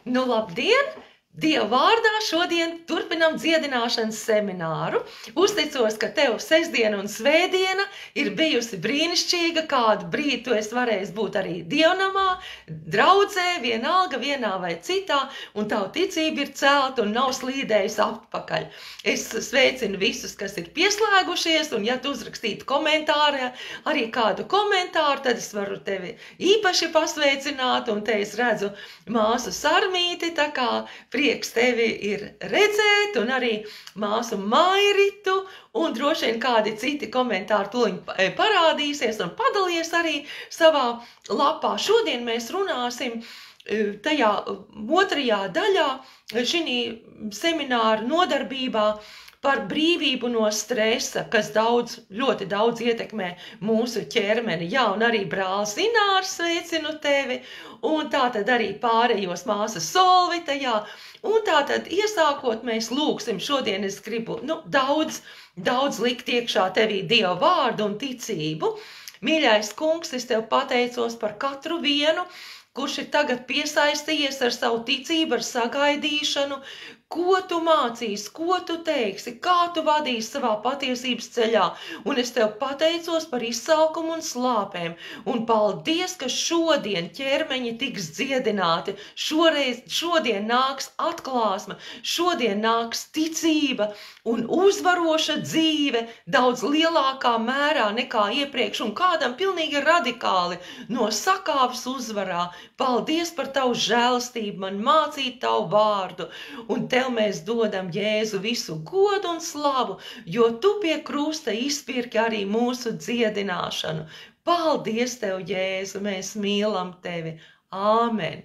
Nu, labdien! Dieva vārdā šodien turpinam dziedināšanas semināru. Uzticos, ka tev sestdiena un svētdiena ir bijusi brīnišķīga, kādu brīdi tu esi varējis būt arī dievnamā, draudzē, vienalga, vienā vai citā, un tavu ticība ir celta un nav slīdējusi atpakaļ. Es sveicinu visus, kas ir pieslēgušies, un ja tu uzrakstītu komentārā arī kādu komentāru, tad es varu tevi īpaši pasveicināt, un te es redzu māsu Sarmīti, tā kā prieks tevi ir redzēt, un arī māsu Mairitu, un droši vien kādi citi komentāri tuliņ parādīsies un padalies arī savā lapā. Šodien mēs runāsim tajā otrajā daļā šī semināra nodarbībā par brīvību no stresa, kas ļoti daudz ietekmē mūsu ķermeni. Jā, un arī brālis Inārs, sveicinu tevi, un tātad arī pārējos māsa Solvita, jā. Un tātad iesākot mēs lūgsim, šodien es gribu daudz likt iekšā tevī Dieva vārdu un ticību. Mīļais kungs, es tev pateicos par katru vienu, kurš ir tagad piesaistījies ar savu ticību, ar sagaidīšanu, ko tu mācīsi, ko tu teiksi, kā tu vadīsi savā patiesības ceļā. Un es tev pateicos par izsalkumu un slāpēm. Un paldies, ka šodien ķermeņi tiks dziedināti. Šodien nāks atklāsme, šodien nāks ticība un uzvaroša dzīve daudz lielākā mērā nekā iepriekš. Un kādam pilnīgi radikāli no sakāves uzvarā. Paldies par tavu žēlastību, man mācīt tavu vārdu. Un tev mēs dodam, Jēzu, visu godu un slavu, jo tu pie krusta izpirki arī mūsu dziedināšanu. Paldies tev, Jēzu, mēs mīlam tevi. Āmen.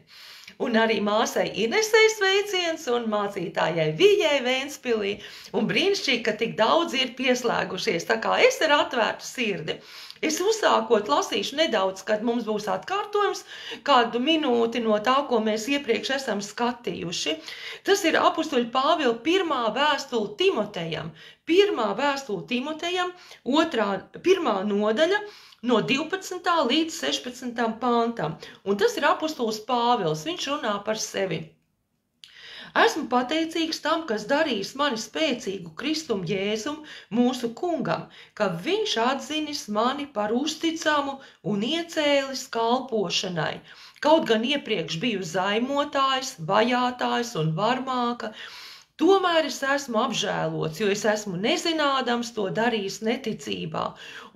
Un arī māsai Inesei sveiciens un mācītājai Vijai Ventspilī. Un brīnišķīgi, ka tik daudz ir pieslēgušies, tā kā es ar atvērtu sirdi. Es uzsākot lasīšu nedaudz, kad mums būs atkārtojums, kādu minūti no tā, ko mēs iepriekš esam skatījuši. Tas ir apustuļa Pāvila pirmā vēstule Timotejam. Pirmā vēstule Timotejam, pirmā nodaļa no 12. līdz 16. pantam. Un tas ir apustulis Pāvils, viņš runā par sevi. Esmu pateicīgs tam, kas darīs mani spēcīgu Kristum Jēzum, mūsu kungam, ka viņš atzinis mani par uzticamu un iecēlis kalpošanai. Kaut gan iepriekš biju zaimotājs, vajātājs un varmāka, tomēr es esmu apžēlots, jo es esmu nezinādams to darījis neticībā,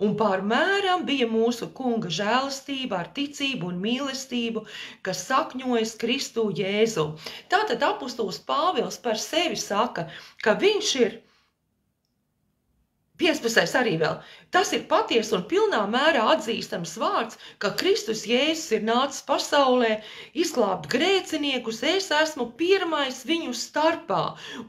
un pārmēram bija mūsu kunga žēlastība ar ticību un mīlestību, kas sakņojas Kristu Jēzu. Tātad apustulis Pāvils par sevi saka, ka viņš ir 15. arī vēl. Tas ir patiesi un pilnā mērā atzīstams vārds, ka Kristus Jēzus ir nācis pasaulē izglābt grēciniekus, es esmu pirmais viņu starpā.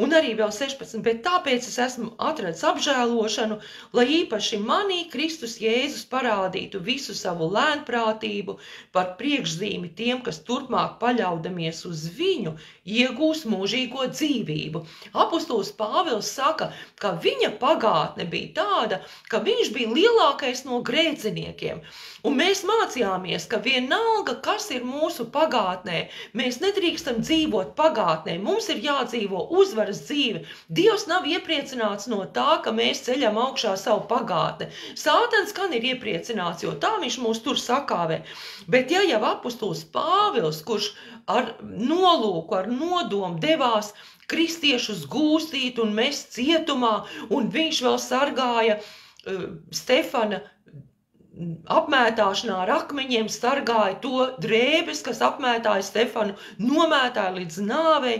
Un arī vēl 16, bet tāpēc es esmu atradis apžēlošanu, lai īpaši manī Kristus Jēzus parādītu visu savu lēnprātību par priekšzīmi tiem, kas turpmāk paļaudamies uz viņu, iegūs mūžīgo dzīvību. Apustulis Pāvils saka, ka viņa pagātne bija tāda, ka viņš bija lielākais no grēciniekiem. Un mēs mācījāmies, ka vienalga, kas ir mūsu pagātnē, mēs nedrīkstam dzīvot pagātnē, mums ir jādzīvo uzvaras dzīve. Dievs nav iepriecināts no tā, ka mēs ceļam augšā savu pagātni. Sātans gan ir iepriecināts, jo tā viņš mūs tur sakāvē. Bet ja jau apustulis Pāvils, kurš ar nolūku, ar nodomu devās kristiešus gūstīt un mest cietumā, un viņš vēl sargāja Stefana apmētāšanā ar akmeņiem, sargāja to drēbes, kas apmētāja Stefanu, nomētāja līdz nāvei,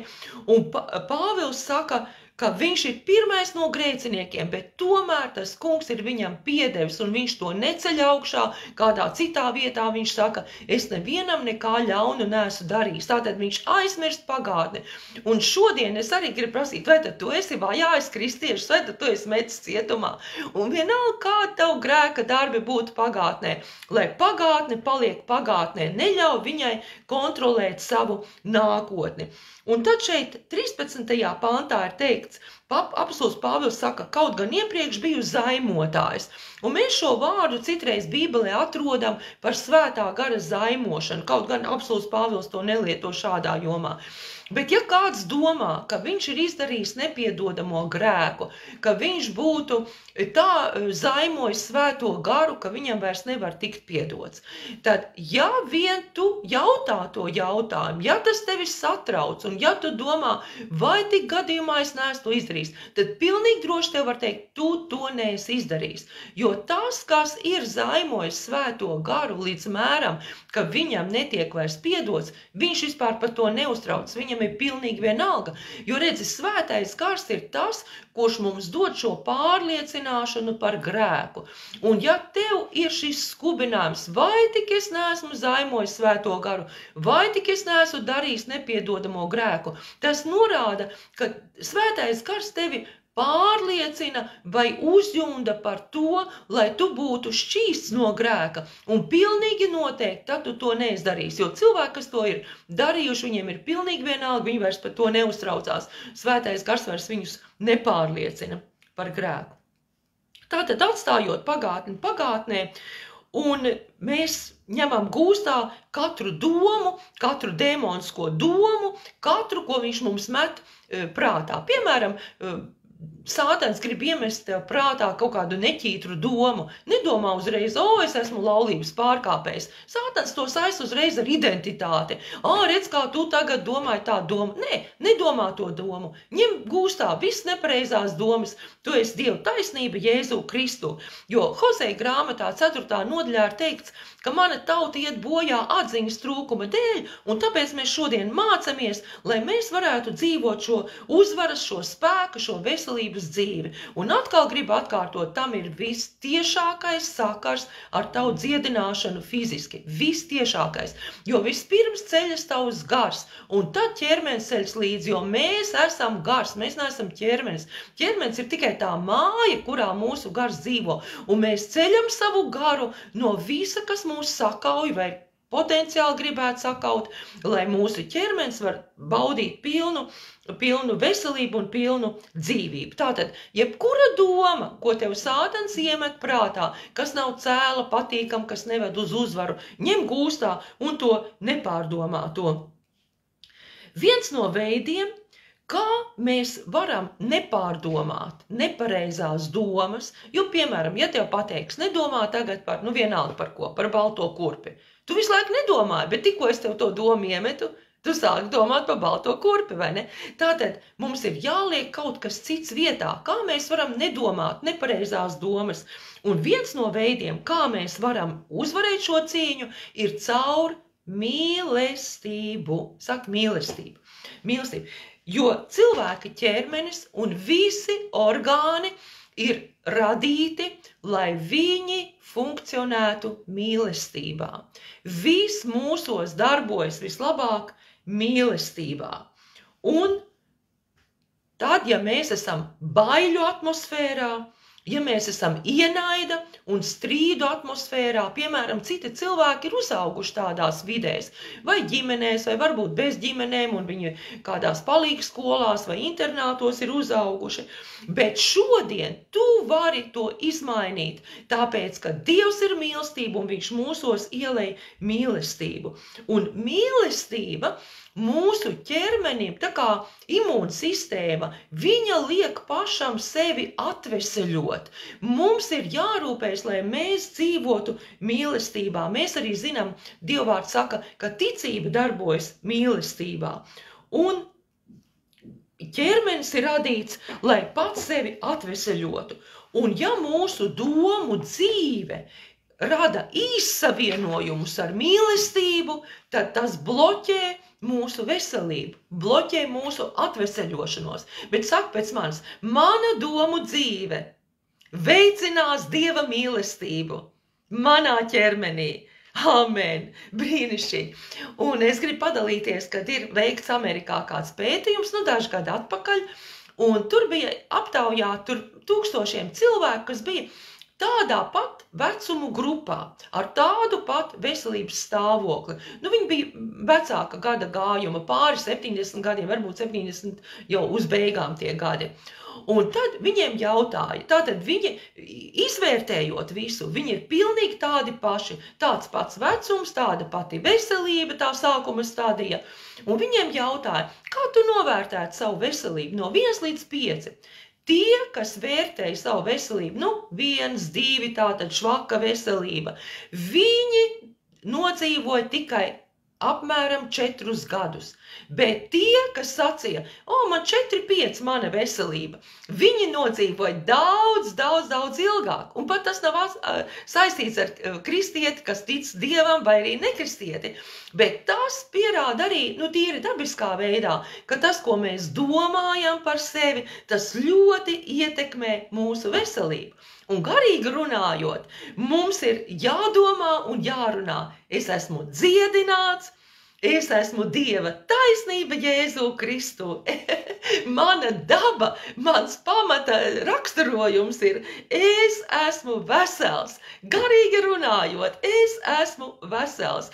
un Pāvils saka, ka viņš ir pirmais no grēciniekiem, bet tomēr tas kungs ir viņam piedevis, un viņš to neceļ augšā, kādā citā vietā viņš saka, es nevienam nekā ļaunu neesmu darījis. Tātad viņš aizmirst pagātni. Un šodien es arī gribu prasīt, vai tad tu esi vajājis kristiešus, vai tad tu esi metis cietumā. Un vienalga, kā tev grēka darbi būtu pagātnē, lai pagātne paliek pagātnē, neļauj viņai kontrolēt savu nākotni. Un tad šeit 13. pantā ir teikts, teikts, apostols Pāvils saka, kaut gan iepriekš biju zaimotājs. Un mēs šo vārdu citreiz Bībelē atrodam par svētā gara zaimošanu, kaut gan apostols Pāvils to nelieto šādā jomā. Bet ja kāds domā, ka viņš ir izdarījis nepiedodamo grēku, ka viņš būtu tā zaimojis svēto garu, ka viņam vairs nevar tikt piedots, tad ja vien tu jautā to jautājumu, ja tas tevi satrauc un ja tu domā, vai tik gadījumā es neesmu to izdarījis, tad pilnīgi droši tev var teikt, tu to neesi izdarījis. Jo tas, kas ir zaimojis svēto garu līdz mēram, ka viņam netiek vairs piedots, viņš vispār par to neuztrauc, viņam ir pilnīgi vienalga. Jo redzi, svētais gars ir tas, kurš mums dod šo pārliecināšanu par grēku. Un ja tev ir šis skubinājums, vai tik es neesmu zaimojis svēto garu, vai tik es neesmu darījis nepiedodamo grēku, tas norāda, ka svētais gars tevi pārliecina vai uzjunda par to, lai tu būtu šķīsts no grēka. Un pilnīgi noteikti tad tu to neizdarīsi. Jo cilvēki, kas to ir darījuši, viņiem ir pilnīgi vienalga, viņi vairs par to neuztraucās. Svētais gars vairs viņus nepārliecina par grēku. Tātad atstājot pagātni pagātnē, un mēs ņemam gūstā katru domu, katru demonisko domu, katru, ko viņš mums met prātā. Piemēram, Sātans grib iemest tev prātā kaut kādu neķītru domu. Nedomā uzreiz, es esmu laulības pārkāpējs. Sātans to saist uzreiz ar identitāti. Redz, kā tu tagad domāji tā domu. Nē, nedomā to domu. Ņem gūstā viss nepareizās domas. Tu esi Dieva taisnība Jēzu Kristu. Jo Hozei grāmatā 4. nodaļā ir teikts, ka mana tauta iet bojā atziņas trūkuma dēļ, un tāpēc mēs šodien mācamies, lai mēs varētu dzīvot šo uzvaras, šo spēku, šo veselības dzīvi. Un atkal gribu atkārtot, tam ir vistiešākais sakars ar tavu dziedināšanu fiziski. Vistiešākais. Jo vispirms ceļas tavs gars, un tad ķermenis ceļas līdzi, jo mēs esam gars, mēs neesam ķermenis. Ķermenis ir tikai tā māja, kurā mūsu gars dzīvo, un mēs ceļam savu garu no visa, kas mūs sakauj vai potenciāli gribētu sakaut, lai mūsu ķermenis var baudīt pilnu veselību un pilnu dzīvību. Tātad, jebkura doma, ko tev Sātans iemet prātā, kas nav cēla, patīkam, kas neved uz uzvaru, ņem gūstā un to nepārdomā to. Viens no veidiem, kā mēs varam nepārdomāt nepareizās domas, jo, piemēram, ja tev pateiks, nedomā tagad par, vienalga par ko, par balto kurpi. Tu visu laiku nedomāji, bet tikko es tev to domu iemetu, tu sāki domāt par balto kurpi, vai ne? Tātad mums ir jāliek kaut kas cits vietā, kā mēs varam nedomāt nepareizās domas. Un viens no veidiem, kā mēs varam uzvarēt šo cīņu, ir caur mīlestību. Saka mīlestību. Mīlestību. Jo cilvēka ķermenis un visi orgāni ir radīti, lai viņi funkcionētu mīlestībā. Viss mūsos darbojas vislabāk mīlestībā. Un tad, ja mēs esam baiļu atmosfērā, ja mēs esam ienaida un strīdu atmosfērā, piemēram, citi cilvēki ir uzauguši tādās vidēs, vai ģimenēs, vai varbūt bez ģimenēm, un viņi kādās palīgskolās vai internātos ir uzauguši. Bet šodien tu vari to izmainīt, tāpēc, ka Dievs ir mīlestība un viņš mūsos ielej mīlestību. Un mīlestība mūsu ķermenim, tā kā imūnsistēma, viņa liek pašam sevi atveseļot. Mums ir jārūpējas, lai mēs dzīvotu mīlestībā. Mēs arī zinām, Dievvārds saka, ka ticība darbojas mīlestībā. Un ķermenis ir radīts, lai pats sevi atveseļotu. Un ja mūsu domu dzīve rada īssavienojumus ar mīlestību, tad tas bloķē mūsu veselību, bloķē mūsu atveseļošanos. Bet saka pēc manis, mana domu dzīve veicinās Dieva mīlestību manā ķermenī. Amen! Brīnišķīgi! Un es gribu padalīties, kad ir veikts Amerikā kāds pētījums, daži gadi atpakaļ, un tur bija aptaujāt tūkstošiem cilvēku, kas bija tādā pat vecumu grupā, ar tādu pat veselības stāvokli. Nu, viņi bija vecāka gada gājuma, pāri 70 gadiem, varbūt 70 jau uz beigām tie gadi. Un tad viņiem jautāja, tātad viņi, izvērtējot visu, viņi ir pilnīgi tādi paši, tāds pats vecums, tāda pati veselība, tā sākuma stadija. Un viņiem jautāja, kā tu novērtētu savu veselību no 1 līdz 5? Tie, kas vērtēja savu veselību, 1, 2, tātad švaka veselība, viņi nodzīvoja tikai apmēram 4 gadus. Bet tie, kas sacīja, man 4, 5 mana veselība, viņi nodzīvoja daudz ilgāk. Un pat tas nav saistīts ar kristieti, kas tic Dievam, vai arī nekristieti. Bet tas pierāda arī, tīri dabiskā veidā, ka tas, ko mēs domājam par sevi, tas ļoti ietekmē mūsu veselību. Un garīgi runājot, mums ir jādomā un jārunā. Es esmu dziedināts, es esmu Dieva taisnība Jēzu Kristu. Mana daba, mans pamata raksturojums ir, es esmu vesels. Garīgi runājot, es esmu vesels.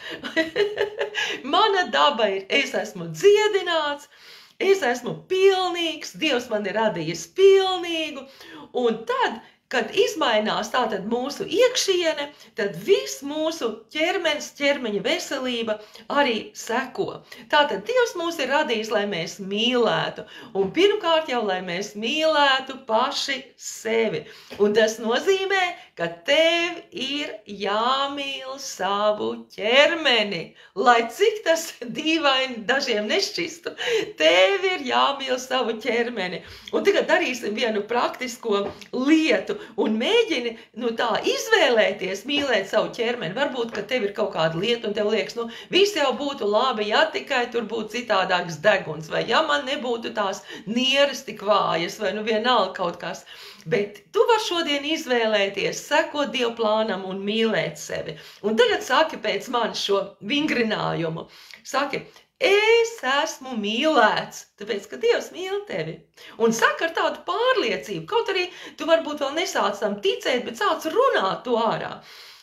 Mana daba ir, es esmu dziedināts, es esmu pilnīgs, Dievs man ir radījis pilnīgu. Un tad, kad izmainās tātad mūsu iekšiene, tad viss mūsu ķermeņa veselība arī seko. Tātad Dievs mūs ir radījis, lai mēs mīlētu. Un pirmkārt jau, lai mēs mīlētu paši sevi. Un tas nozīmē, ka tev ir jāmīl savu ķermeni. Lai cik tas dīvaini dažiem nešķistu, tev ir jāmīl savu ķermeni. Un tagad darīsim vienu praktisko lietu. Un mēģini tā izvēlēties, mīlēt savu ķermeni. Varbūt, ka tev ir kaut kāda lieta un tev liekas, viss jau būtu labi, ja tikai tur būtu citādāks deguns, vai ja man nebūtu tās nieres tik vājas, vai vienalga kaut kas. Bet tu vari šodien izvēlēties, sekot Dieva plānam un mīlēt sevi. Un tagad saki pēc manis šo vingrinājumu. Saki, es esmu mīlēts, tāpēc, ka Dievs mīl tevi. Un saka ar tādu pārliecību, kaut arī tu varbūt vēl nesāc tam ticēt, bet sāc runāt to ārā.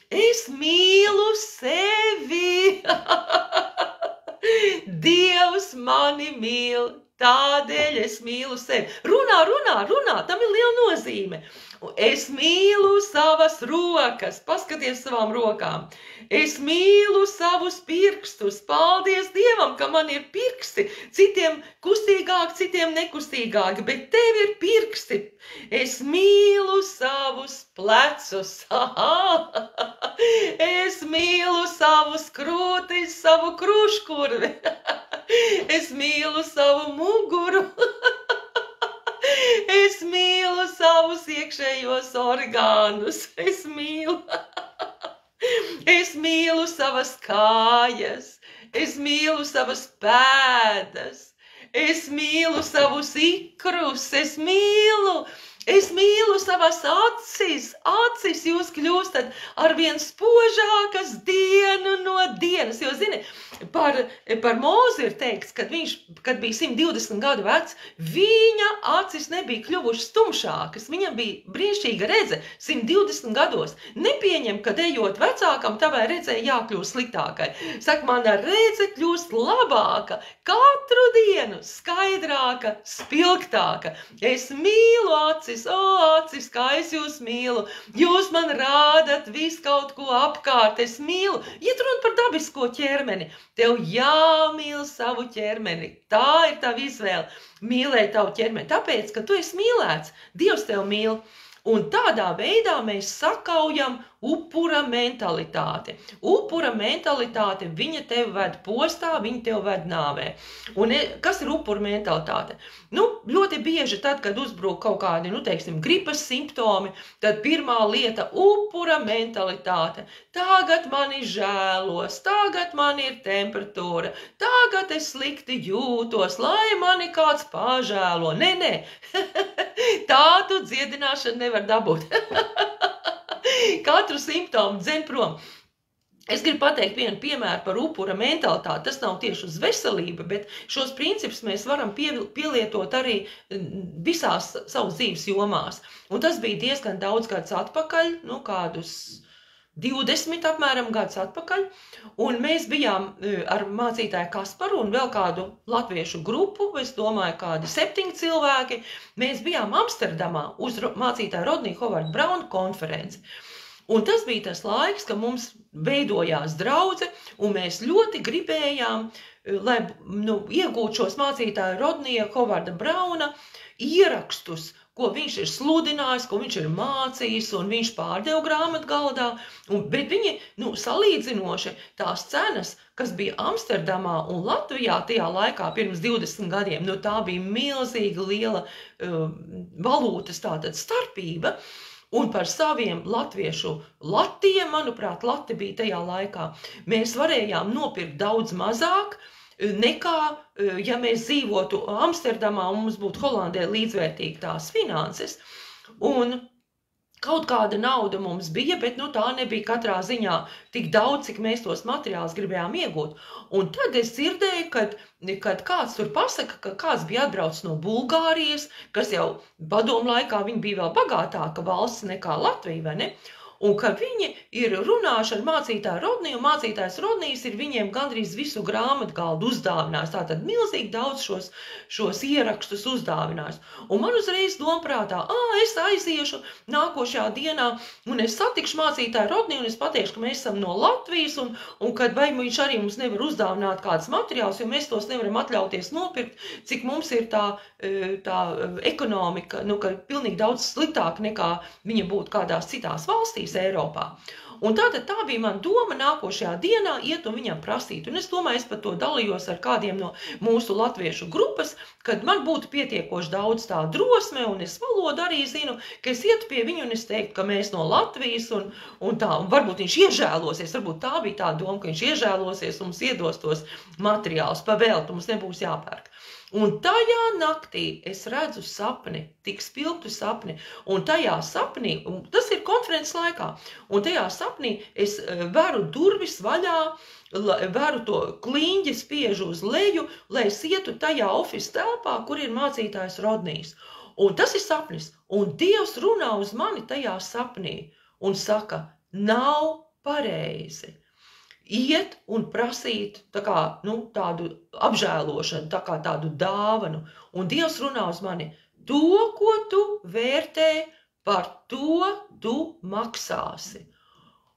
Es mīlu sevi. Dievs mani mīl, tādēļ es mīlu sevi. Runā, tam ir liela nozīme. Es mīlu savas rokas, paskaties savām rokām. Es mīlu savus pirkstus, paldies Dievam, ka man ir pirksti, citiem kustīgāki, citiem nekustīgāki, bet tev ir pirksti. Es mīlu savus plecus, es mīlu savus krūtis, savu kruškurvi, es mīlu savu muguru. Es mīlu savus iekšējos orgānus, es mīlu savas kājas, es mīlu savas pēdas, es mīlu savus ikrus, es mīlu savas acis jūs kļūstat arvien spožākas dienu no dienas, jo zini, par Mūzu ir teikts, kad viņš, kad bija 120 gadu vecs, viņa acis nebija kļuvušas tumšākas, viņam bija brīnišķīga redze 120 gados. Nepieņem, kad ejot vecākam, tavai redzē jākļūst sliktākai. Saka, mana redze kļūst labāka, katru dienu skaidrāka, spilgtāka. Es mīlu acis, acis, kā es jūs mīlu, jūs man rādat visu kaut ko apkārt, es mīlu. Iet runa par dabisko ķermeni. Tev jāmīl savu ķermeni. Tā ir tava izvēle. Mīlēt tavu ķermeni. Tāpēc, ka tu esi mīlēts, Dievs tev mīl. Un tādā veidā mēs sakaujam upura mentalitāti. Upura mentalitāte, viņa tevi ved postā, viņa tevi ved nāvē. Un kas ir upura mentalitāte? Ļoti bieži tad, kad uzbrūk kaut kādi, teiksim, gripas simptomi, tad pirmā lieta - upura mentalitāte. Tagad mani žēlos, tagad man ir temperatūra, tagad es slikti jūtos, lai mani kāds pažēlo. Nē. Tādu dziedināšanu nevar dabūt. Katru simptomu dzen prom. Es gribu pateikt vienu piemēru par upura mentalitāti. Tas nav tieši uz veselību, bet šos principus mēs varam pielietot arī visās savas dzīves jomās. Un tas bija diezgan daudz gadus atpakaļ, kādus 20 apmēram gadus atpakaļ, un mēs bijām ar mācītāju Kasparu un vēl kādu latviešu grupu, es domāju, kādi 7 cilvēki. Mēs bijām Amsterdamā uz mācītāju Rodnija Hovarda Brauna konferenci. Un tas bija tas laiks, kad mums veidojās draudze, un mēs ļoti gribējām, lai iegūtu šos mācītāju Rodnija Hovarda Brauna ierakstus, ko viņš ir sludinājis, ko viņš ir mācījis, un viņš pārdeva grāmatgaldā. Bet viņi, salīdzinoši tās cenas, kas bija Amsterdamā un Latvijā tajā laikā pirms 20 gadiem, tā bija milzīga liela valūtas tātad starpība. Un par saviem latviešu latiem, manuprāt, lati bija tajā laikā, mēs varējām nopirkt daudz mazāk nekā, ja mēs dzīvotu Amsterdamā un mums būtu Holandē līdzvērtīgi tās finanses. Un kaut kāda nauda mums bija, bet tā nebija katrā ziņā tik daudz, cik mēs tos materiālus gribējām iegūt. Un tad es dzirdēju, kad kāds tur pasaka, ka kāds bija atbraucis no Bulgārijas, kas jau padomu laikā viņi bija vēl bagātāka valsts nekā Latvija, vai ne? Un ka viņi ir runājuši ar mācītāju Rodniju, un mācītājs Rodnijs ir viņiem gandrīz visu grāmatgaldu uzdāvinājis. Tātad milzīgi daudz šos ierakstus uzdāvinājis. Un man uzreiz domprātā, es aiziešu nākošajā dienā, un es satikšu mācītāju Rodniju, un es pateikšu, ka mēs esam no Latvijas, un kad vai viņš arī mums nevar uzdāvināt kāds materiāls, jo mēs tos nevaram atļauties nopirkt, cik mums ir tā ekonomika, ka pilnīgi daudz sliktāk nekā viņa būtu kādās citās valstīs Eiropā. Un tātad tā bija mana doma nākošajā dienā iet un viņam prasīt. Un es domāju, es par to dalījos ar kādiem no mūsu latviešu grupas, kad man būtu pietiekoši daudz tā drosme, un es valodu arī zinu, ka es ietu pie viņu un es teiktu, ka mēs no Latvijas, un varbūt viņš iežēlosies, varbūt tā bija tā doma, ka viņš iežēlosies un mums iedos tos materiālus pa velti, mums nebūs jāpērk. Un tajā naktī es redzu sapni, tik spilgtu sapni, un tajā sapnī, un tas ir konferences laikā, un tajā sapnī es varu durvis vaļā, varu to kliņģi spiežu uz leju, lai es ietu tajā office telpā, kur ir mācītājs Rodnijs. Un tas ir sapnis, un Dievs runā uz mani tajā sapnī un saka, nav pareizi iet un prasīt tādu apžēlošanu, tādu dāvanu. Un Dievs runā uz mani, to, ko tu vērtē, par to tu maksāsi.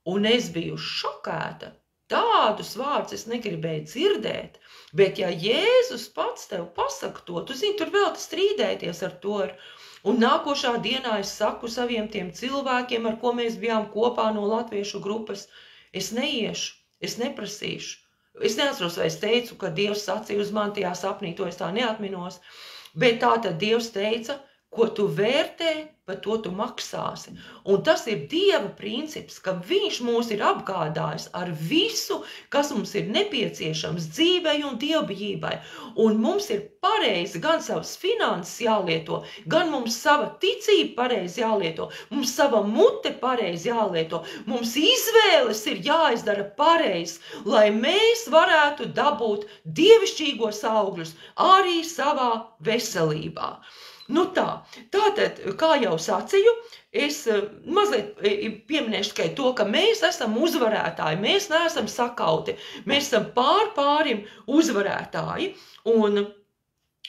Un es biju šokēta. Tādus vārdus es negribēju dzirdēt, bet ja Jēzus pats tev pasaka to, tu zini, tur vēl strīdēties ar to. Un nākošā dienā es saku saviem tiem cilvēkiem, ar ko mēs bijām kopā no latviešu grupas, es neiešu. Es neprasīšu. Es neatceros, vai es teicu, ka Dievs sacīja uz mani tajā sapnī, to es tā neatminos. Bet tā tad Dievs teica, ko tu vērtē, par to tu maksāsi. Un tas ir Dieva princips, ka viņš mūs ir apgādājis ar visu, kas mums ir nepieciešams dzīvei un dievbijībai. Un mums ir pareizi gan savas finanses jālieto, gan mums sava ticība pareizi jālieto, mums sava mute pareizi jālieto, mums izvēles ir jāizdara pareizi, lai mēs varētu dabūt dievišķīgos augļus arī savā veselībā. Tātad, kā jau sacīju, es mazliet pieminēšu tikai to, ka mēs esam uzvarētāji, mēs neesam sakauti, mēs esam pārim uzvarētāji,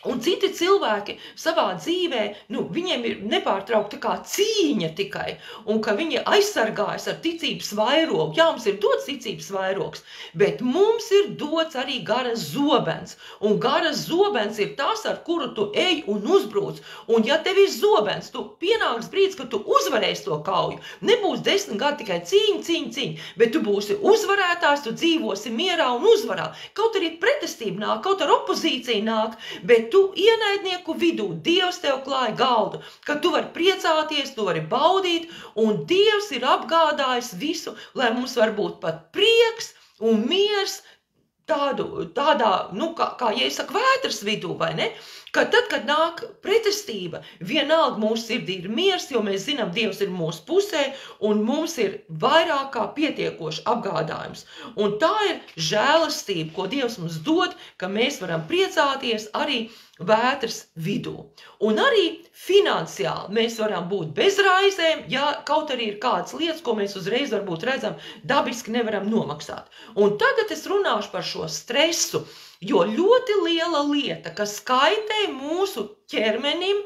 un citi cilvēki savā dzīvē, viņiem ir nepārtraukti kā cīņa tikai, un ka viņi aizsargājas ar ticības vairogu. Jā, mums ir dots ticības vairogs, bet mums ir dots arī garas zobens, un garas zobens ir tas, ar kuru tu ej un uzbrūc. Un ja tev ir zobens, tu pienāks brīdis, ka tu uzvarēsi to kauju. Nebūs 10 gadi tikai cīņa, bet tu būsi uzvarētājs, tu dzīvosi mierā un uzvarā. Kaut arī pretestība nāk, kaut arī opozīcija nāk, bet tu ienaidnieku vidū, Dievs tev klāja galdu, ka tu vari priecāties, tu vari baudīt, un Dievs ir apgādājis visu, lai mums var būt pat prieks un miers tādā, kā ja es saku, vētras vidū, vai ne? Ka tad, kad nāk pretestība, vienalga mūsu sirdī ir miers, jo mēs zinām, Dievs ir mūsu pusē, un mums ir vairāk kā pietiekoši apgādājums. Un tā ir žēlastība, ko Dievs mums dod, ka mēs varam priecāties arī vētras vidū. Un arī finansiāli mēs varam būt bez raizēm, ja kaut arī ir kādas lietas, ko mēs uzreiz varbūt redzam, dabiski nevaram nomaksāt. Un tagad es runāšu par šo stresu, jo ļoti liela lieta, kas kaitē mūsu ķermenim,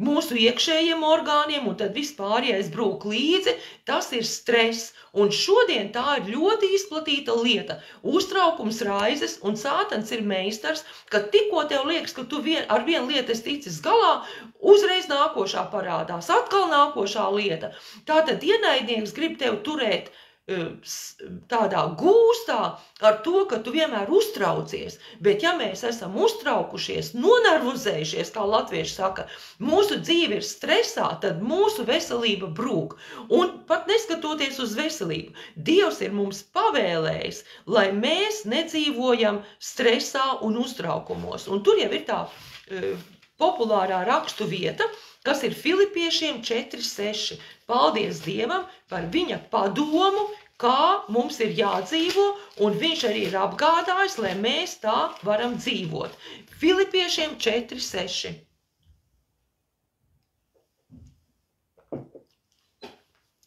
mūsu iekšējiem orgāniem, un tad vispārējais brūk līdzi, tas ir stress. Un šodien tā ir ļoti izplatīta lieta. Uztraukums, raizes, un Sātans ir meistars, ka tikko tev liekas, ka tu ar vienu lietu esi ticis galā, uzreiz nākošā parādās, atkal nākošā lieta. Tātad ienaidnieks grib tev turēt tādā gūstā ar to, ka tu vienmēr uztraucies, bet ja mēs esam uztraukušies, nonervozējušies, kā latvieši saka, mūsu dzīve ir stresā, tad mūsu veselība brūk. Un pat neskatoties uz veselību, Dievs ir mums pavēlējis, lai mēs nedzīvojam stresā un uztraukumos. Un tur jau ir tā populārā rakstu vieta, kas ir Filipiešiem 4:6. Paldies Dievam par viņa padomu, kā mums ir jādzīvo, un viņš arī ir apgādājis, lai mēs tā varam dzīvot. Filipiešiem 4:6.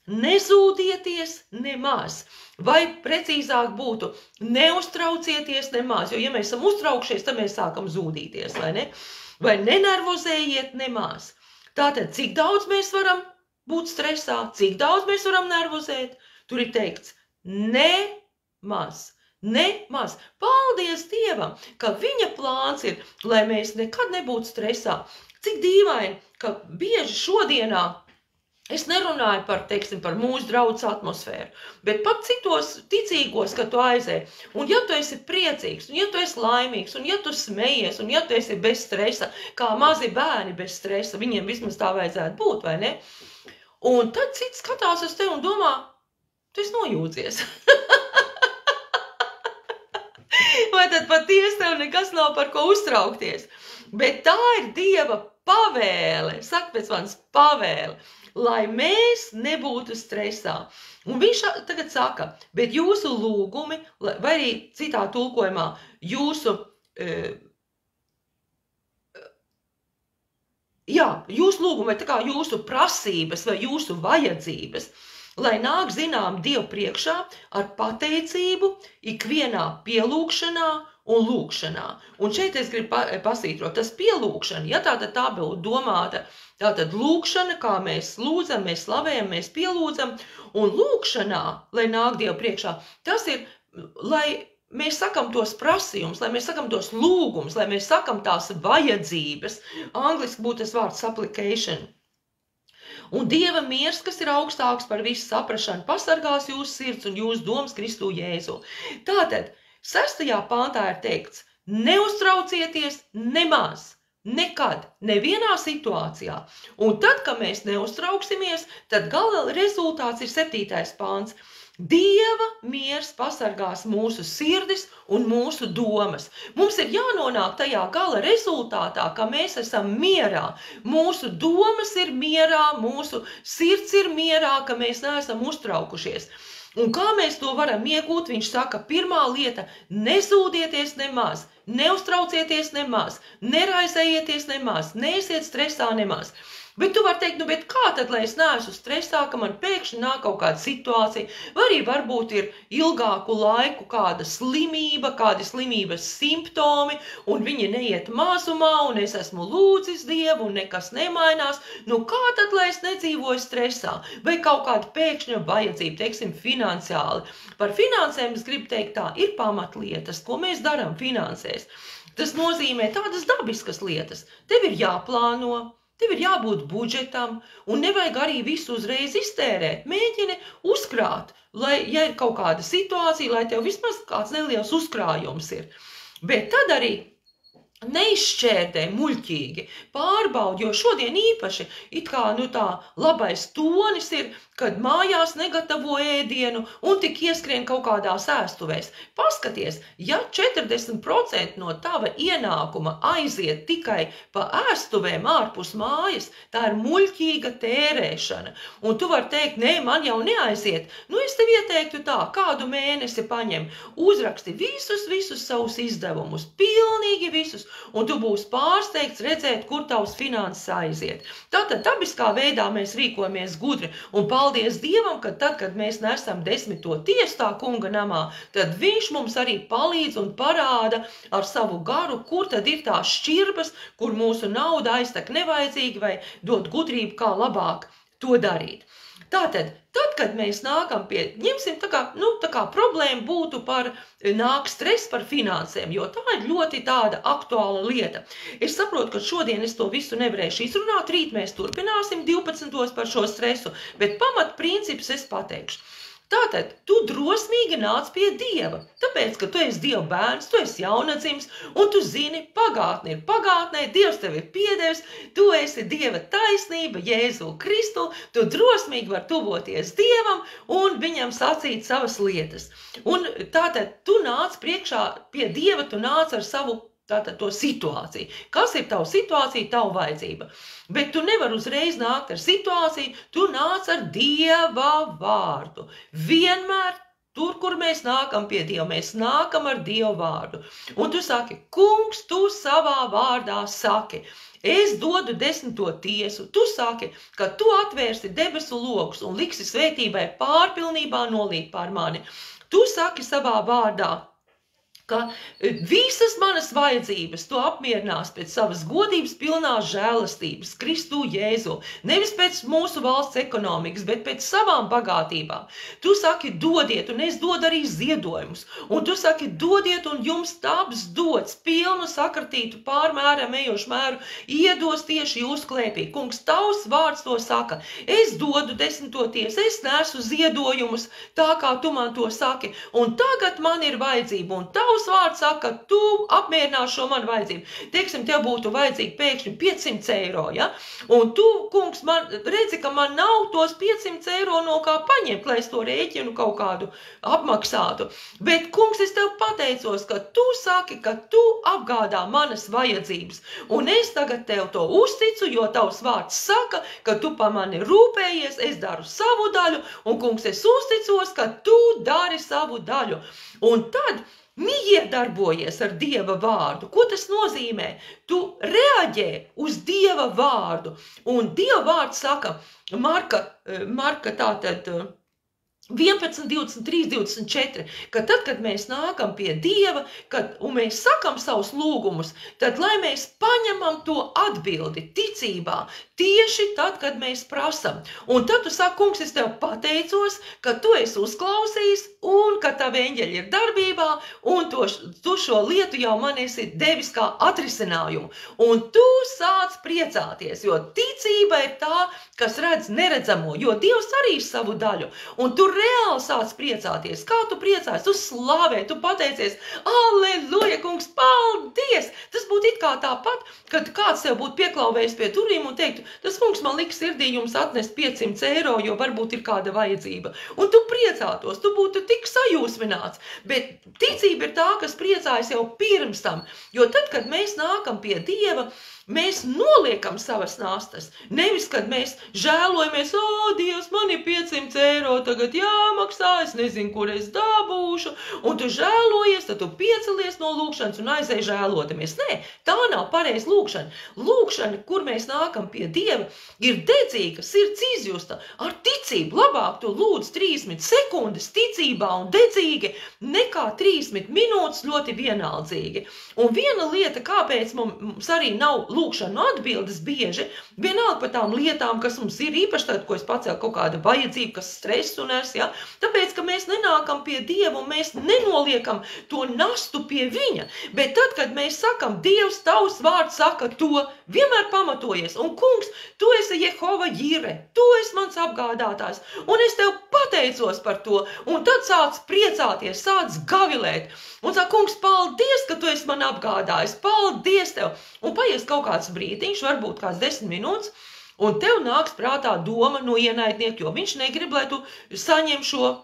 Nezūdieties nemaz, vai precīzāk būtu, neuztraucieties nemaz, jo ja mēs esam uztraukšies, tad mēs sākam zūdīties, vai ne? Vai nenervozējiet nemaz. Tātad, cik daudz mēs varam būt stresā, cik daudz mēs varam nervozēt? Tur ir teikts, nemaz. Paldies Dievam, ka viņa plāns ir, lai mēs nekad nebūtu stresā. Cik dīvaini, ka bieži šodienā, es nerunāju par mūsu draudzes atmosfēru, bet pat citos ticīgos, ka tu aizēji. Un ja tu esi priecīgs, un ja tu esi laimīgs, un ja tu smejies, un ja tu esi bez stresa, kā mazi bērni bez stresa, viņiem vismaz tā vajadzētu būt, vai ne? Un tad cits skatās uz tevi un domā, tu esi nojūdzies. Vai tad patiesi tev nekas nav par ko uztraukties? Bet tā ir Dieva pavēle, saka pēc manis pavēle, lai mēs nebūtu stresā. Un viņš tagad saka, bet jūsu lūgumi, vai arī citā tulkojumā, jūsu lūgumi, vai tā kā jūsu prasības vai jūsu vajadzības, lai nāk zinām Dievu priekšā ar pateicību, ikvienā pielūgšanā un lūgšanā. Un šeit es gribu pasvītrot, tas pielūgšana, ja tā būtu domāta, tātad lūgšana, kā mēs lūdzam, mēs slavējam, mēs pielūdzam, un lūgšanā, lai nāk Dievu priekšā, tas ir, lai mēs sakam tos prasījumus, lai mēs sakam tos lūgumus, lai mēs sakam tās vajadzības. Angliski būtu tas vārds supplication. Un Dieva miers, kas ir augstāks par visu saprašanu, pasargās jūsu sirds un jūsu domas Kristu Jēzu. Tātad, 6. pāntā ir teikts, neuztraucieties nemaz, nekad, nevienā situācijā. Un tad, kad mēs neuztrauksimies, tad gala rezultāts ir 7. pāns. Dieva miers pasargās mūsu sirdis un mūsu domas. Mums ir jānonāk tajā gala rezultātā, ka mēs esam mierā. Mūsu domas ir mierā, mūsu sirds ir mierā, ka mēs neesam uztraukušies. Un kā mēs to varam iegūt? Viņš saka, pirmā lieta, nezūdieties nemaz, neuztraucieties nemaz, neraizējieties nemaz, neesiet stresā nemaz. Bet tu vari teikt, bet kā tad, lai es neesmu stresā, ka man pēkšņi nāk kaut kāda situācija, vai arī varbūt ir ilgāku laiku kāda slimība, kādi slimības simptomi, un viņi neiet mazumā, un es esmu lūdzis Dievu, un nekas nemainās. Nu kā tad, lai es nedzīvoju stresā? Vai kaut kāda pēkšņa vajadzība, teiksim, finansiāli? Par finansēm es gribu teikt tā, ir pamatlietas, ko mēs darām finansēs. Tas nozīmē tādas dabiskas lietas. Tev ir jāplāno. Tev ir jābūt budžetam, un nevajag arī visu uzreiz iztērēt. Mēģini uzkrāt, lai, ja ir kaut kāda situācija, lai tev vismaz kāds neliels uzkrājums ir. Bet tad arī neizšķērdē muļķīgi, pārbaudi, jo šodien īpaši it kā tā labais tonis ir, kad mājās negatavo ēdienu un tik ieskrien kaut kādās ēstuvēs. Paskaties, ja 40% no tava ienākuma aiziet tikai pa ēstuvēm ārpus mājas, tā ir muļķīga tērēšana. Un tu vari teikt, nē, man jau neaiziet. Nu, es tev ieteiktu tā, kādu mēnesi paņem, uzraksti visus savus izdevumus, pilnīgi visus, un tu būsi pārsteigts redzēt, kur tavs finanses aiziet. Tātad dabiskā veidā mēs rīkojamies gudri, un paldies Dievam, ka tad, kad mēs nesam 10. tiesu tā kunga namā, tad viņš mums arī palīdz un parāda ar savu garu, kur tad ir tās šķirbas, kur mūsu nauda aiztek nevajadzīgi vai dod gudrību, kā labāk to darīt. Tātad, tad, kad mēs nākam pie, ņemsim tā kā problēma būtu nāk stress par finansēm, jo tā ir ļoti tāda aktuāla lieta. Es saprotu, ka šodien es to visu nevarēšu izrunāt, rīt mēs turpināsim 12. par šo stresu, bet pamatprincips es pateikšu. Tātad, tu drosmīgi nāc pie Dieva, tāpēc, ka tu esi Dieva bērns, tu esi jaunadzims, un tu zini, pagātne ir pagātnē, Dievs tev ir piedevis, tu esi Dieva taisnība, Jēzu Kristu, tu drosmīgi var tuvoties Dievam un viņam sacīt savas lietas. Un tātad, tu nāc priekšā pie Dieva, tu nāc ar savu tātad to situāciju. Kas ir tava situācija, tava vajadzība? Bet tu nevar uzreiz nākt ar situāciju, tu nāc ar Dieva vārdu. Vienmēr tur, kur mēs nākam pie Dieva, mēs nākam ar Dieva vārdu. Un tu saki, kungs, tu savā vārdā saki, es dodu 10. tiesu, tu saki, ka tu atvērsi debesu logus un liksi svētībai pārpilnībā nolīt pār mani. Tu saki savā vārdā, ka visas manas vajadzības tu apmierinās pēc savas godības pilnās žēlastības, Kristu Jēzu, nevis pēc mūsu valsts ekonomikas, bet pēc savām bagātībām. Tu saki, dodiet, un es dodu arī ziedojumus, un tu saki, dodiet, un jums taps dots pilnu sakratītu pārmēram ejošu mēru, iedos tieši jūsu klēpī. Kungs, tavs vārds to saka, es dodu 10. tiesu, es nesu ziedojumus, tā kā tu man to saki, un tagad man ir vajadzība, un tavs vārds saka, ka tu apmierinās šo manu vajadzību. Teiksim, tev būtu vajadzīgi pēkšņi 500 eiro, ja? Un tu, kungs, man redzi, ka man nav tos 500 eiro no kā paņemt, lai es to rēķinu kaut kādu apmaksātu. Bet, kungs, es tev pateicos, ka tu saki, ka tu apgādā manas vajadzības. Un es tagad tev to uzticu, jo tavs vārds saka, ka tu pa mani rūpējies, es daru savu daļu, un, kungs, es uzticos, ka tu dari savu daļu. Un tad iedarbojies ar Dieva vārdu. Ko tas nozīmē? Tu reaģē uz Dieva vārdu. Un Dieva vārds saka, Marka tātad 11, 23, 24, ka tad, kad mēs nākam pie Dieva, un mēs sakam savus lūgumus, tad, lai mēs paņemam to atbildi ticībā, tieši tad, kad mēs prasam. Un tad tu saki, kungs, es tev pateicos, ka tu esi uzklausījis, un ka tavi eņģeļi ir darbībā, un tu šo lietu jau man esi devis kā atrisinājumu. Un tu sāc priecāties, jo ticība ir tā, kas redz neredzamo, jo Dievs arī ir savu daļu. Un tu reāli sāc priecāties. Kā tu priecājies? Tu slavē, tu pateicies, aleluja, kungs, paldies! Tas būtu it kā tāpat, kad kāds tev būtu pieklauvējis pie durvīm un teiktu, tas kungs man liks sirdī jums atnest 500 eiro, jo varbūt ir kāda vajadzība. Un tu priecātos, tu būtu tik sajūsmināts. Bet ticība ir tā, kas priecājas jau pirms tam. Jo tad, kad mēs nākam pie Dieva, mēs noliekam savas nastas. Nevis, kad mēs žēlojamies, Dievs, man ir 500 eiro tagad jāmaksā, es nezinu, kur es dabūšu, un tu žēlojies, tad tu piecelies no lūkšanas un aizēj žēlotamies. Nē, tā nav pareiz lūkšana. Lūkšana, kur mēs nākam pie Dieva, ir dedzīga, sirds izjusta, ar ticību. Labāk tu lūdz 30 sekundes ticībā un dedzīgi, nekā 30 minūtes ļoti vienaldzīgi. Un viena lieta, kāpēc mums arī nav lūkšanu atbildes bieži, vienalga par tām lietām, kas mums ir īpaši tad, ko es pacēlu kaut kāda vajadzība, kas stresu nes, ja? Tāpēc, ka mēs nenākam pie Dieva un mēs nenoliekam to nastu pie viņa, bet tad, kad mēs sakam, Dievs, tavs vārds saka to, vienmēr pamatojies, un kungs, tu esi Jehova Jire, tu esi mans apgādātājs, un es tev pateicos par to, un tad sāc priecāties, sāc gavilēt, un saka, kungs, paldies, ka tu esi man apgādājis, paldies tev, un paies kaut kāds brītiņš, varbūt kāds 10 minūtes, un tev nāks prātā doma no ienaidnieka, jo viņš negrib, lai tu saņem šo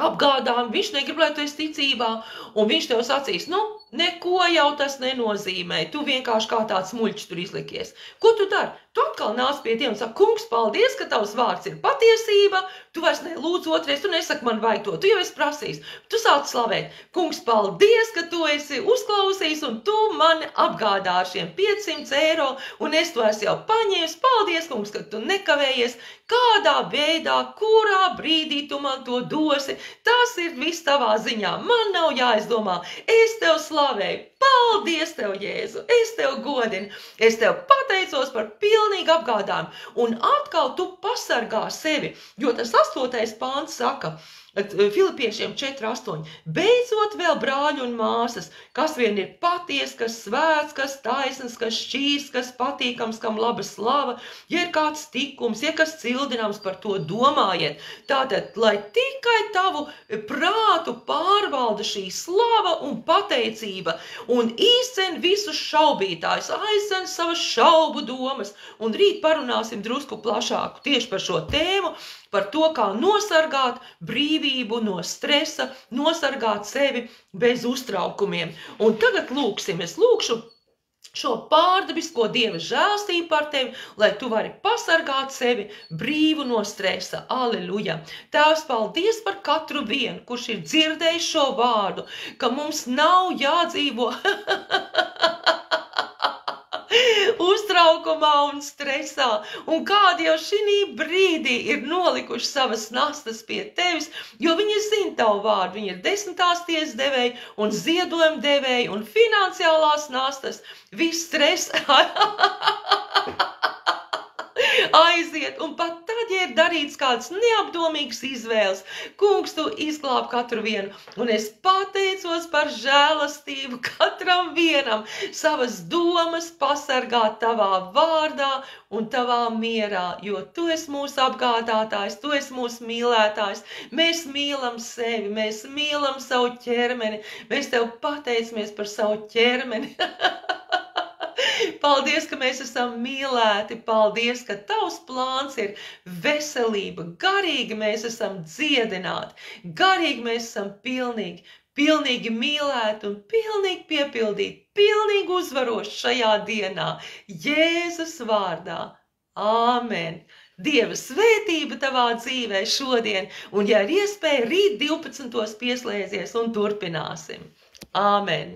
apgādājumu, viņš negrib, lai tu esi ticībā, un viņš tev sacīs, nu, neko jau tas nenozīmē, tu vienkārši kā tāds muļķis tur izlikies. Ko tu dari? Tu atkal nāc pie Dieva un saka, kungs, paldies, ka tavs vārds ir patiesība, tu vairs nelūdz otrais, tu nesaki, man vajag to, tu jau esi prasījis. Tu sāc slavēt, kungs, paldies, ka tu esi uzklausījis un tu mani apgādā ar šiem 500 eiro, un es to esmu jau paņēmis, paldies, kungs, ka tu nekavējies, kādā veidā, kurā brīdī tu man to dosi, tas ir viss tavā ziņā, man nav jāizdomā, es tev slavēju, paldies tev, Jēzu, es tev godinu, es tev pateicos par pilnīgu apgādājumu, un atkal tu pasargā sevi, jo tas 8. pāns saka, Filipiešiem 4:8. Beidzot vēl brāļi un māsas, kas vien ir paties, kas svēts, kas taisns, kas šķīrs, kas patīkams, kam laba slava, ja ir kāds tikums, ja kas cildināms, par to domājiet. Tātad, lai tikai tavu prātu pārvalda šī slava un pateicība, un īsten visus šaubītājus, aizdzen savas šaubu domas, un rīt parunāsim drusku plašāku tieši par šo tēmu, par to, kā nosargāt brīvību no stresa, nosargāt sevi bez uztraukumiem. Un tagad lūksim, es lūkšu šo pārdabisko Dieva žēlstību par tevi, lai tu vari pasargāt sevi brīvu no stresa. Aleluja! Tēvs, paldies par katru vienu, kurš ir dzirdējis šo vārdu, ka mums nav jādzīvo uztraukumā un stresā, un kādi jau šī brīdī ir nolikuši savas nastas pie tevis, jo viņi zina tavu vārdu, viņi ir 10. tiesas devēji un ziedojumu devēji un finansiālās nastas, viss stress aiziet, un pat tad, ja ir darīts kāds neapdomīgs izvēles, kungs, tu izglāb katru vienu, un es pateicos par žēlastību katram vienam, savas domas pasargāt tavā vārdā un tavā mierā, jo tu esi mūsu apgādātājs, tu esi mūsu mīlētājs, mēs mīlam sevi, mēs mīlam savu ķermeni, mēs tev pateicamies par savu ķermeni. Paldies, ka mēs esam mīlēti, paldies, ka tavs plāns ir veselība, garīgi mēs esam dziedināti, garīgi mēs esam pilnīgi mīlēti un pilnīgi piepildīti, pilnīgi uzvaroši šajā dienā, Jēzus vārdā. Āmen! Dieva svētība tavā dzīvē šodien, un ja ir iespēja, rīt 12. pieslēdzies un turpināsim. Āmen!